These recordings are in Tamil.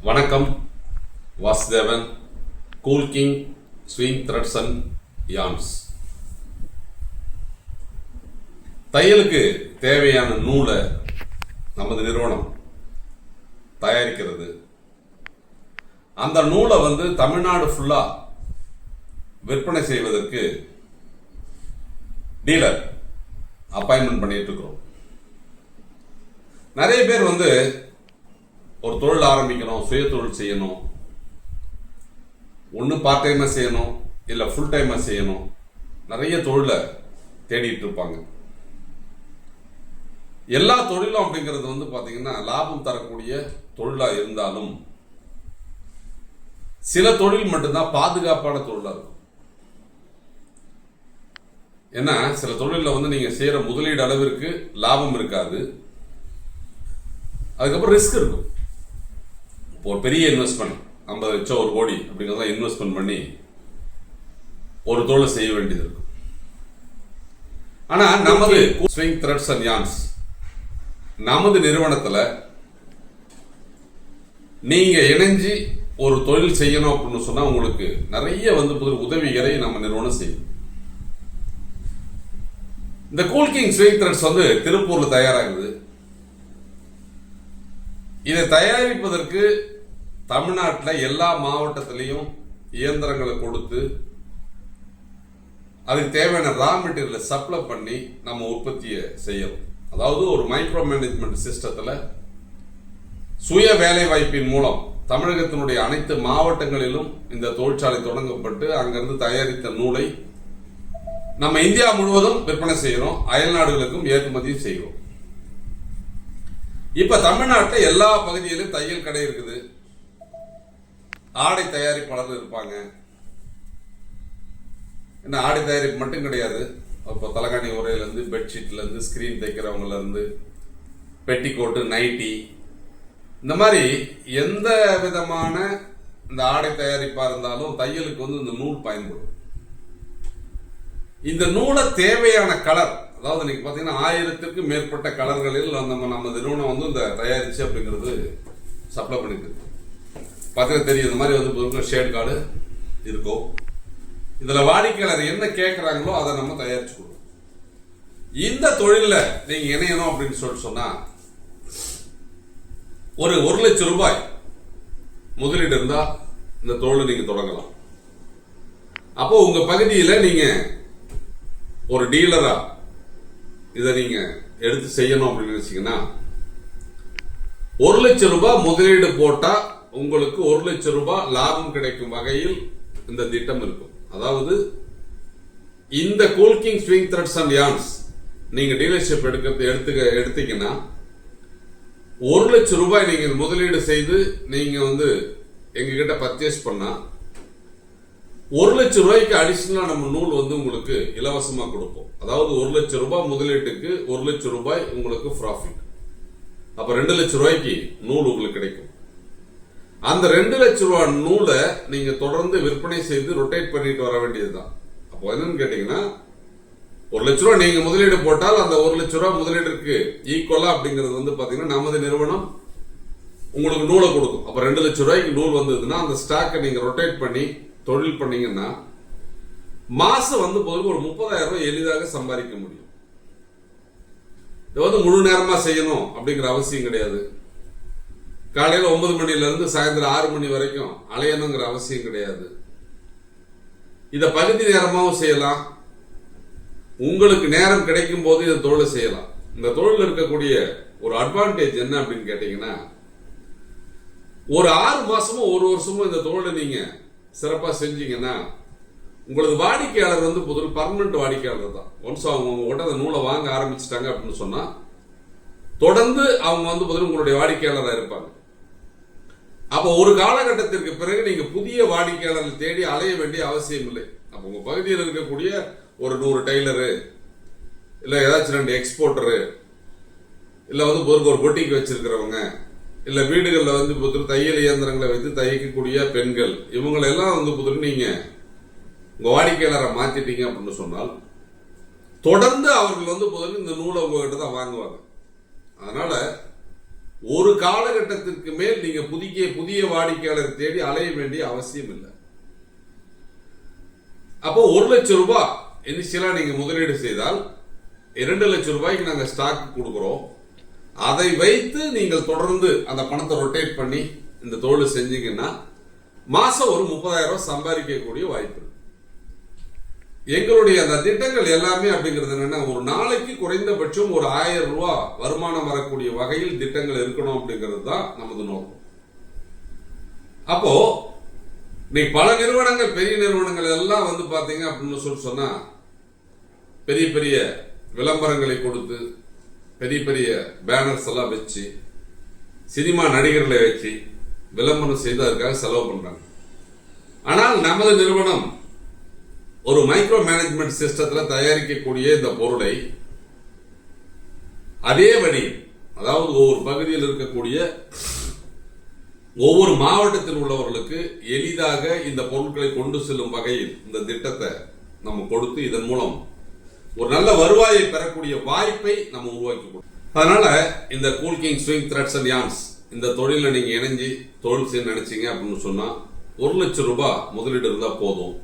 வணக்கம். Vasudevan, cool king swing threads and yarns. தையலுக்கு தேவையான நூலை நமது நிறுவனம் தயாரிக்கிறது. அந்த நூலை தமிழ்நாடு ஃபுல்லா விற்பனை செய்வதற்கு டீலர் அப்பாயின்மெண்ட் பண்ணிட்டு இருக்கிறோம். நிறைய பேர் ஒரு தொழில் ஆரம்பிக்கணும், சுய தொழில் செய்யணும், ஒன்று பார்ட் டைமா செய்யணும், இல்லை ஃபுல் டைமா செய்யணும், நிறைய தொழிலை தேடிட்டு இருப்பாங்க. எல்லா தொழிலும் அப்படிங்கிறது பார்த்தீங்கன்னா லாபம் தரக்கூடிய தொழிலாக இருந்தாலும் சில தொழில் மட்டும்தான் பாதுகாப்பான தொழிலாக இருக்கும். ஏன்னா சில தொழிலில் நீங்கள் செய்கிற முதலீடு அளவிற்கு லாபம் இருக்காது, அதுக்கப்புறம் ரிஸ்க் இருக்கும். ஒரு பெரிய இன்வெஸ்ட்மெண்ட் 50 லட்சம் 1 கோடி அப்படிங்கிறத இன்வெஸ்ட்மெண்ட் பண்ணி ஒரு தொழிலை செய்ய வேண்டியது இருக்கும். ஆனா நமது ஸ்விங் த்ரெட்ஸ் அண்ட் யார்ன்ஸ் நமது நிறுவனத்துல நீங்க இணைஞ்சு ஒரு தொழில் செய்யணும் அப்படின்னு சொன்னா உங்களுக்கு நிறைய உதவிகளை நம்ம நிறுவனம் செய்யும். இந்த கூல் கிங் ஸ்விங் த்ரெட்ஸ் திருப்பூர்ல தயாராகுது. இதை தயாரிப்பதற்கு தமிழ்நாட்டில் எல்லா மாவட்டத்திலையும் இயந்திரங்களை கொடுத்து அதுக்கு தேவையான ரா மெட்டீரியலை சப்ளை பண்ணி நம்ம உற்பத்தியை செய்யணும். அதாவது ஒரு மைக்ரோ மேனேஜ்மெண்ட் சிஸ்டத்தில் சுய வேலை வாய்ப்பின் மூலம் தமிழகத்தினுடைய அனைத்து மாவட்டங்களிலும் இந்த தொழிற்சாலை தொடங்கப்பட்டு அங்கிருந்து தயாரித்த நூலை நம்ம இந்தியா முழுவதும் விற்பனை செய்கிறோம், அயல் நாடுகளுக்கும் ஏற்றுமதியும் செய்கிறோம். இப்ப தமிழ்நாட்டில் எல்லா பகுதியிலும் தையல் கடை இருக்குது, ஆடை தயாரிப்பாளர்கள் இருப்பாங்க. என்ன ஆடை தயாரிப்பு மட்டும் கிடையாது, இப்போ தலகாணி உரையிலேருந்து பெட்ஷீட்லேருந்து ஸ்கிரீன் தைக்கிறவங்கள இருந்து பெட்டிக்கோட்டு, நைட்டி, இந்த மாதிரி எந்த விதமான இந்த ஆடை தயாரிப்பா இருந்தாலும் தையலுக்கு இந்த நூல் பயன்படும். இந்த நூலை தேவையான கலர், அதாவது நீங்க பாத்தீங்கன்னா 1000க்கு மேற்பட்ட கலர்களில் நம்ம நிறுவனம் இந்த தயாரிச்சு அப்படிங்கிறது சப்ளை பண்ணிட்டு இருக்கு. பார்த்தீங்கன்னா தெரியும், இந்த மாதிரி ஷேட் கார்டு இருக்கும். இதுல வாடிக்கையாளர் என்ன கேட்கிறாங்களோ அதை நம்ம தயாரிச்சு கொடுக்கணும். இந்த தொழில நீங்க இணையணும் அப்படின்னு சொன்னா ஒரு 1 லட்சம் ரூபாய் முதலீடு இருந்தா இந்த தொழிலை நீங்க தொடங்கலாம். அப்போ உங்க பகுதியில நீங்க ஒரு டீலரா இதை நீங்க எடுத்து செய்யணும் அப்படின்னு நினைச்சீங்கன்னா 1 லட்சம் ரூபாய் முதலீடு போட்டா உங்களுக்கு 1 லட்சம் ரூபாய் லாபம் கிடைக்கும் வகையில் இந்த திட்டம் இருக்கும். அதாவது இந்த cool king swing threads and yarns நீங்க டீலர்ஷிப் எடுத்தீங்கன்னா 1 லட்சம் ரூபாய் நீங்க முதலீடு செய்து நீங்க எங்க கிட்ட பர்ச்சேஸ் பண்ணா 1 லட்சம் ரூபாய்க்கு அடிஷனலா நம்ம நூல் உங்களுக்கு இலவசமா கொடுப்போம். அதாவது 1 லட்சம் ரூபாய் முதலீட்டுக்கு 1 லட்சம் ரூபாய் உங்களுக்கு ப்ராஃபிட். அப்ப 2 லட்சம் ரூபாய்க்கு நூல் உங்களுக்கு கிடைக்கும். அந்த 2 லட்சம் ரூபாய் நூலை நீங்க தொடர்ந்து விற்பனை செய்து ரொட்டேட் பண்ணிட்டு வர வேண்டியதுதான். அப்போ என்னன்னு கேட்டீங்கன்னா 1 லட்சம் ரூபாய் நீங்க முதலீடு போட்டால் அந்த 1 லட்சம் ரூபாய் முதலீடுக்கு ஈக்குவலா அப்படிங்கிறது பாத்தீங்கன்னா நமது நிறுவனம் உங்களுக்கு நூலை கொடுக்கும். அப்ப 2 லட்சம் ரூபாய்க்கு நூல் வந்ததுன்னா அந்த ஸ்டாக்கை நீங்க ரொட்டேட் பண்ணி தொழில் பண்ணீங்கன்னா மாசம் ஒரு 30,000 ரூபாய் எளிதாக சம்பாதிக்க முடியும். இது முழு நேரமா செய்யணும் அப்படிங்கிற அவசியம் கிடையாது. காலையில 9 மணில இருந்து சாயந்தரம் 6 மணி வரைக்கும் அலையணுங்கிற அவசியம் கிடையாது. இத பகுதி நேரமாவும் செய்யலாம். உங்களுக்கு நேரம் கிடைக்கும் போது இந்த தொழிலை செய்யலாம். இந்த தொழில் இருக்கக்கூடிய ஒரு அட்வான்டேஜ் என்ன அப்படின்னு கேட்டீங்கன்னா ஒரு 6 மாசமும் 1 வருஷமும் இந்த தொழிலை நீங்க சிறப்பா செஞ்சீங்கன்னா உங்களுக்கு வாடிக்கையாளர் பொதுவாக பர்மனன்ட் வாடிக்கையாளர் தான். ஒன்ஸ் அவங்க உங்ககிட்ட அந்த நூலை வாங்க ஆரம்பிச்சுட்டாங்க அப்படின்னு சொன்னா தொடர்ந்து அவங்க பொதுவாக உங்களுடைய வாடிக்கையாளராக இருப்பாங்க. அப்போ ஒரு காலகட்டத்திற்கு பிறகு நீங்க புதிய வாடிக்கையாளர்கள் தேடி அலைய வேண்டிய அவசியம் இல்லை. அப்போ உங்க பகுதியில் இருக்கக்கூடிய ஒரு 100 டெய்லரு, இல்ல ஏதாச்சும் 2 எக்ஸ்போர்ட்டரு, இல்ல ஒரு பொட்டிக்கு வச்சிருக்கிறவங்க, இல்ல வீடுகளில் தையல் இயந்திரங்களை வைத்து தைக்கக்கூடிய பெண்கள், இவங்களெல்லாம் நீங்க உங்க வாடிக்கையாளரை மாத்திட்டீங்க அப்படின்னு சொன்னால் தொடர்ந்து அவர்கள் இந்த நூலை உங்ககிட்ட தான் வாங்குவாங்க. அதனால ஒரு காலகட்டத்திற்கு மேல் நீங்க புதிய வாடிக்கையாளர் தேடி அலைய வேண்டிய அவசியம் இல்லை. அப்போ 1 லட்சம் ரூபாய் இனிஷியலா நீங்க முதலீடு செய்தால் 2 லட்சம் ரூபாய்க்கு நாங்க ஸ்டாக் கொடுக்கிறோம். அதை வைத்து நீங்கள் தொடர்ந்து அந்த பணத்தை ரொட்டேட் பண்ணி இந்த தொழில் செஞ்சீங்கன்னா மாசம் ஒரு 30,000 ரூபாய் சம்பாதிக்கக்கூடிய வாய்ப்பு. எங்களுடைய அந்த திட்டங்கள் எல்லாமே அப்படிங்கிறது என்னன்னா, ஒரு நாளைக்கு குறைந்தபட்சம் ஒரு 1000 ரூபாய் வருமானம் வரக்கூடிய வகையில் திட்டங்கள் இருக்கணும் அப்படிங்கிறது தான் நமது நோக்கம். அப்போ நீ பல நிறுவனங்கள், பெரிய நிறுவனங்கள் எல்லாம் வந்து பாத்தீங்க அப்படின்னு சொன்னா பெரிய பெரிய விளம்பரங்களை கொடுத்து பெரிய பெரிய பேனர்ஸ் எல்லாம் வச்சு சினிமா நடிகர்களை வச்சு விளம்பரம் செய்து அதுக்காக செலவு பண்றாங்க. ஆனால் நமது நிறுவனம் ஒரு மைக்ரோ மேனேஜ்மெண்ட் சிஸ்டத்தில் தயாரிக்கக்கூடிய இந்த பொருளை அதே வழி, அதாவது ஒவ்வொரு பகுதியில் இருக்கக்கூடிய ஒவ்வொரு மாவட்டத்தில் உள்ளவர்களுக்கு எளிதாக இந்த பொருட்களை கொண்டு செல்லும் வகையில் இந்த திட்டத்தை நம்ம கொடுத்து இதன் மூலம் ஒரு நல்ல வருவாயை பெறக்கூடிய வாய்ப்பை நம்ம உருவாக்கி கொடுக்கணும். அதனால இந்த cool king swing threads and yarns இந்த தொழில நீங்க இணைஞ்சு தொழில் செய்ய நினைச்சீங்க அப்படின்னு சொன்னா 1 லட்சம் ரூபாய் முதலீடு இருந்தா போதும்.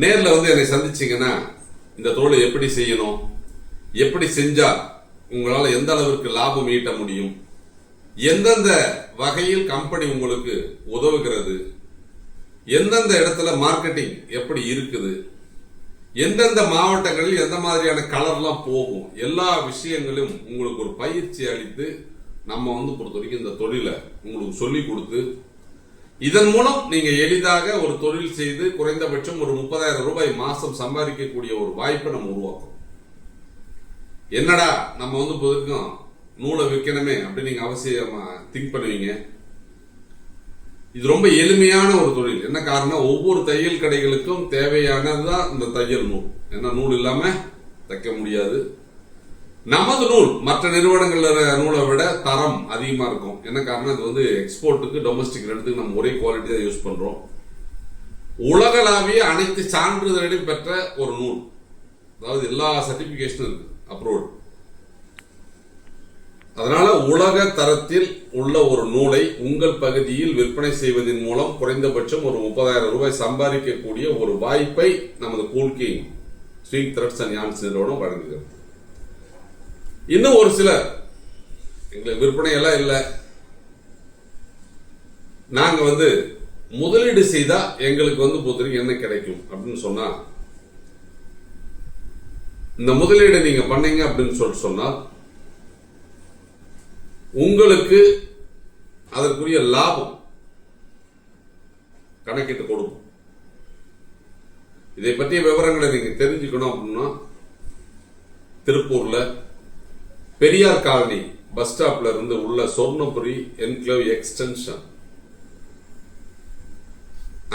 நேரில் வந்து என்னை சந்திச்சீங்கன்னா இந்த தொழிலை எப்படி செய்யணும், எப்படி செஞ்சா உங்களால் எந்த அளவிற்கு லாபம் ஈட்ட முடியும், எந்தெந்த வகையில் கம்பெனி உங்களுக்கு உதவுகிறது, எந்தெந்த இடத்துல மார்க்கெட்டிங் எப்படி இருக்குது, எந்தெந்த மாவட்டங்களில் எந்த மாதிரியான கலர்லாம் போகும், எல்லா விஷயங்களும் உங்களுக்கு ஒரு பயிற்சி அளித்து நம்ம வந்து பொறுத்த வரைக்கும் இந்த தொழிலை உங்களுக்கு சொல்லி கொடுத்து இதன் மூலம் நீங்க எளிதாக ஒரு தொழில் செய்து குறைந்தபட்சம் ஒரு 30,000 ரூபாய் மாசம் சம்பாதிக்கக்கூடிய ஒரு வாய்ப்பை நம்ம உருவாக்கும். என்னடா நம்ம வந்து பொதுக்கும் நூலை விற்கணுமே அப்படின்னு நீங்க அவசியமா திங்க் பண்ணுவீங்க. இது ரொம்ப எளிமையான ஒரு தொழில். என்ன காரணம், ஒவ்வொரு தையல் கடைகளுக்கும் தேவையானதுதான் இந்த தையல் நூல். ஏன்னா நூல் இல்லாம தைக்க முடியாது. நமது நூல் மற்ற நிறுவனங்கள் நூலை விட தரம் அதிகமா இருக்கும். என்ன காரணம், இது வந்து எக்ஸ்போர்ட்டுக்கு டொமஸ்டிக் ரெண்டுக்கு நம்ம ஒரே குவாலிட்டி தான் யூஸ் பண்றோம். உலகளாவிய அனைத்து சான்றிதழையும் பெற்ற ஒரு நூல், அதாவது எல்லா சர்டிபிகேஷனும் இருக்கு, அப்ரூவ்ட். அதனால உலக தரத்தில் உள்ள ஒரு நூலை உங்கள் பகுதியில் விற்பனை செய்வதன் மூலம் குறைந்தபட்சம் ஒரு 30,000 ரூபாய் சம்பாதிக்கக்கூடிய ஒரு வாய்ப்பை நமது cool king swing threads and yarns நிறுவனம் வழங்குகிறது. இன்னும் ஒரு சிலர் எங்களுக்கு விற்பனை எல்லாம் இல்லை, நாங்க வந்து முதலீடு செய்தா எங்களுக்கு வந்து பொறுத்தவரைக்கும் என்ன கிடைக்கும் அப்படின்னு சொன்னா, இந்த முதலீடு நீங்க பண்ணீங்க அப்படின்னு சொன்னால் உங்களுக்கு அதற்குரிய லாபம் கணக்கிட்டு கொடுக்கும். இதை பற்றிய விவரங்களை நீங்க தெரிஞ்சுக்கணும் அப்படின்னா திருப்பூர்ல பெரியார் காலனி பஸ் ஸ்டாப்ல இருந்து உள்ள சொர்ணபுரி என்க்ளேவ் எக்ஸ்டென்ஷன்,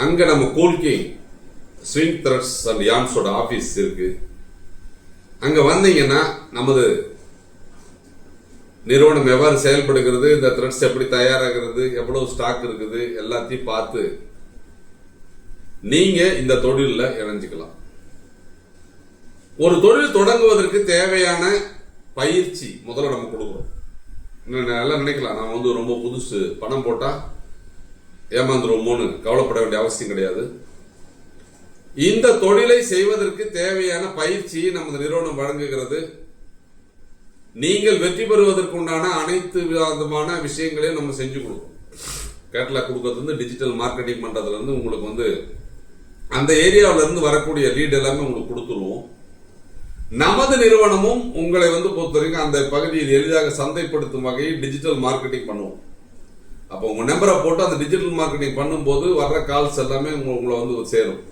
அங்க நம்ம cool king swing threads and யார்ன்ஸோட ஆபீஸ் இருக்கு. அங்க வந்தீங்கன்னா நமது நிறுவனம் எவ்வாறு செயல்படுகிறது, இந்த த்ரெட்ஸ் எப்படி தயாராகிறது, எவ்வளவு ஸ்டாக் இருக்குது, எல்லாத்தையும் பார்த்து நீங்க இந்த தொழில இணைஞ்சுக்கலாம். ஒரு தொழில் தொடங்குவதற்கு தேவையான பயிற்சி முதல்ல நம்ம கொடுக்குறோம். எல்லாம் நினைக்கலாம் நான் வந்து ரொம்ப புதுசு, பணம் போட்டா ஏமாந்துருவோமோன்னு கவலைப்பட வேண்டிய அவசியம் கிடையாது. இந்த தொழிலை செய்வதற்கு தேவையான பயிற்சியை நமது நிறுவனம் வழங்குகிறது. நீங்கள் வெற்றி பெறுவதற்குண்டான அனைத்து விதமான விஷயங்களையும் நம்ம செஞ்சு கொடுக்கும். கேட்டலாக் கொடுக்கறது இருந்து டிஜிட்டல் மார்க்கெட்டிங் பண்றதுல இருந்து உங்களுக்கு வந்து அந்த ஏரியாவில இருந்து வரக்கூடிய லீட் எல்லாமே உங்களுக்கு கொடுத்துருவோம். நமது நிறுவனமும் உங்களை வந்து பொறுத்தவரைக்கும் அந்த பகுதியில் எளிதாக சந்தைப்படுத்தும் வகையில் டிஜிட்டல் மார்க்கெட்டிங் பண்ணுவோம். அப்போ உங்க நம்பரை போட்டு அந்த டிஜிட்டல் மார்க்கெட்டிங் பண்ணும்போது வர்ற கால்ஸ் எல்லாமே உங்களை வந்து சேரும்.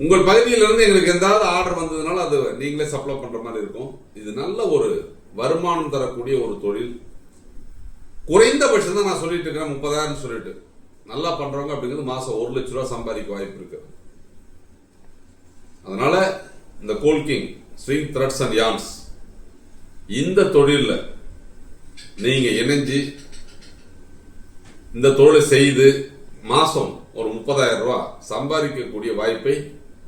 உங்கள் பகுதியிலிருந்து எங்களுக்கு எந்தாவது ஆர்டர் வந்ததுனால அது நீங்களே சப்ளை பண்ற மாதிரி இருக்கும். இது நல்ல ஒரு வருமானம் தரக்கூடிய ஒரு தொழில். குறைந்தபட்சம் தான் நான் சொல்லிட்டு இருக்கிறேன், 30,000 சொல்லிட்டு நல்லா பண்றவங்க அப்படிங்கிறது மாசம் 1 லட்சம் ரூபாய் சம்பாதிக்க வாய்ப்பு இருக்கு. அதனால இந்த cool king swing threads and yarns இந்த தொழில நீங்க இணைஞ்சு இந்த தொழிலை செய்து மாசம் ஒரு 30,000 ரூபாய் சம்பாதிக்கக்கூடிய வாய்ப்பை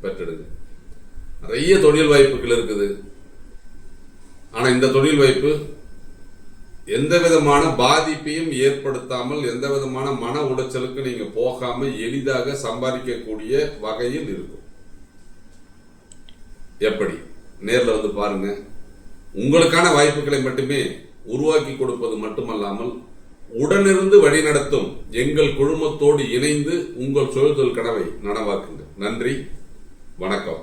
பெற்றெடுங்க. நிறைய தொழில் வாய்ப்புகள் இருக்குது. ஆனா இந்த தொழில் வாய்ப்பு எந்த விதமான பாதிப்பையும் ஏற்படுத்தாமல், எந்த விதமான மன உளைச்சலுக்கு நீங்க போகாம எளிதாக சம்பாதிக்கக்கூடிய வகையில் இருக்கும். எப்படி? நேர்ல வந்து பாருங்க. உங்களுக்கான வாய்ப்புகளை மட்டுமே உருவாக்கி கொடுப்பது மட்டுமல்லாமல் உடனிருந்து வழிநடத்தும் எங்கள் குழுமத்தோடு இணைந்து உங்கள் சுயதொழில் கனவை நனவாக்குங்கள். நன்றி, வணக்கம்.